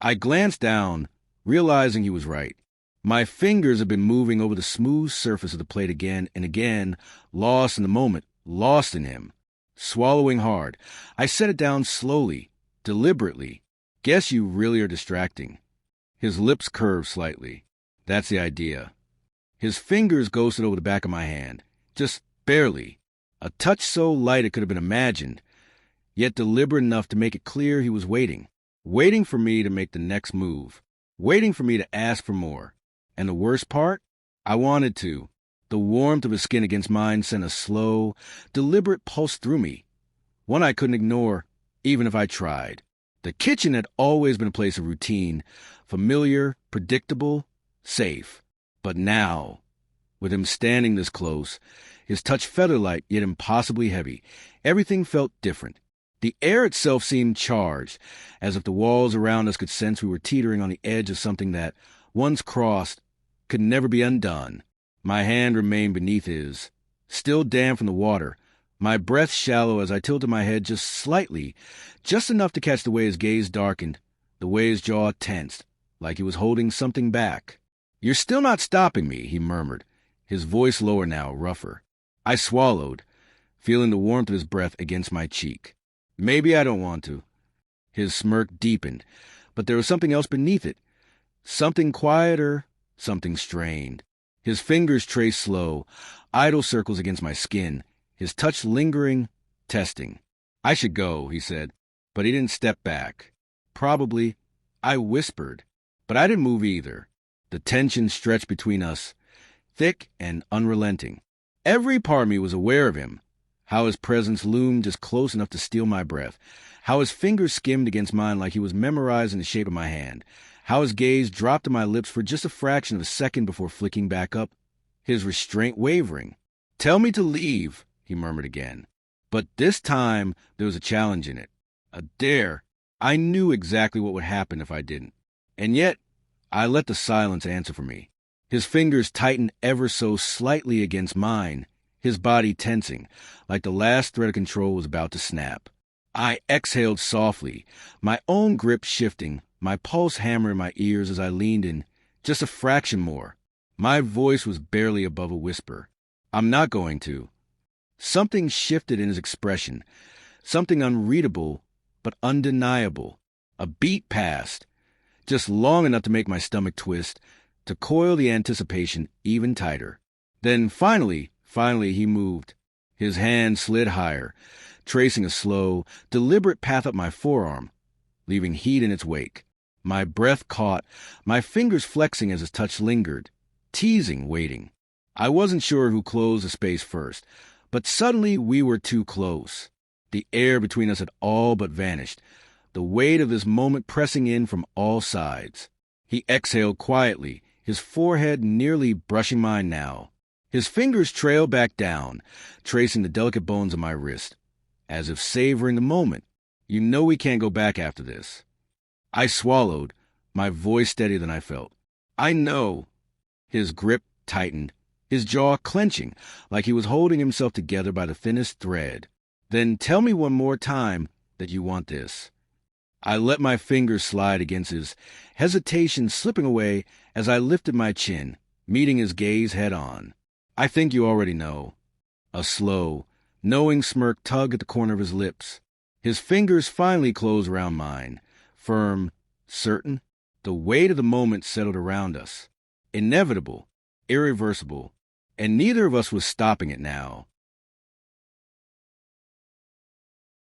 I glanced down, realizing he was right. My fingers had been moving over the smooth surface of the plate again and again, lost in the moment, lost in him. Swallowing hard, I set it down slowly, deliberately. Guess you really are distracting. His lips curved slightly. That's the idea. His fingers ghosted over the back of my hand. Just barely. A touch so light it could have been imagined, yet deliberate enough to make it clear he was waiting. Waiting for me to make the next move. Waiting for me to ask for more. And the worst part? I wanted to. The warmth of his skin against mine sent a slow, deliberate pulse through me. One I couldn't ignore, even if I tried. The kitchen had always been a place of routine, familiar, predictable, safe. But now, with him standing this close, his touch feather-light yet impossibly heavy, everything felt different. The air itself seemed charged, as if the walls around us could sense we were teetering on the edge of something that, once crossed, could never be undone. My hand remained beneath his, still damp from the water, my breath shallow as I tilted my head just slightly, just enough to catch the way his gaze darkened, the way his jaw tensed, like he was holding something back. "You're still not stopping me," he murmured, his voice lower now, rougher. I swallowed, feeling the warmth of his breath against my cheek. "Maybe I don't want to." His smirk deepened, but there was something else beneath it. Something quieter, something strained. His fingers traced slow, idle circles against my skin, his touch lingering, testing. "I should go," he said, but he didn't step back. Probably. I whispered, but I didn't move either. The tension stretched between us, thick and unrelenting. Every part of me was aware of him, how his presence loomed just close enough to steal my breath, how his fingers skimmed against mine like he was memorizing the shape of my hand, how his gaze dropped to my lips for just a fraction of a second before flicking back up, his restraint wavering. "Tell me to leave," he murmured again. But this time there was a challenge in it, a dare. I knew exactly what would happen if I didn't. And yet, I let the silence answer for me. His fingers tightened ever so slightly against mine, his body tensing, like the last thread of control was about to snap. I exhaled softly, my own grip shifting, my pulse hammering my ears as I leaned in, just a fraction more. My voice was barely above a whisper. "I'm not going to." Something shifted in his expression, something unreadable but undeniable. A beat passed, just long enough to make my stomach twist, to coil the anticipation even tighter. Then finally he moved. His hand slid higher, tracing a slow, deliberate path up my forearm, leaving heat in its wake. My breath caught, my fingers flexing as his touch lingered, teasing, waiting. I wasn't sure who closed the space first, but suddenly we were too close. The air between us had all but vanished, the weight of this moment pressing in from all sides. He exhaled quietly, his forehead nearly brushing mine now. His fingers trailed back down, tracing the delicate bones of my wrist, as if savoring the moment. "You know we can't go back after this." I swallowed, my voice steadier than I felt. "I know." His grip tightened, his jaw clenching, like he was holding himself together by the thinnest thread. "Then tell me one more time that you want this." I let my fingers slide against his, hesitation slipping away as I lifted my chin, meeting his gaze head on. "I think you already know." A slow, knowing smirk tugged at the corner of his lips. His fingers finally closed around mine, firm, certain. The weight of the moment settled around us. Inevitable, irreversible, and neither of us was stopping it now.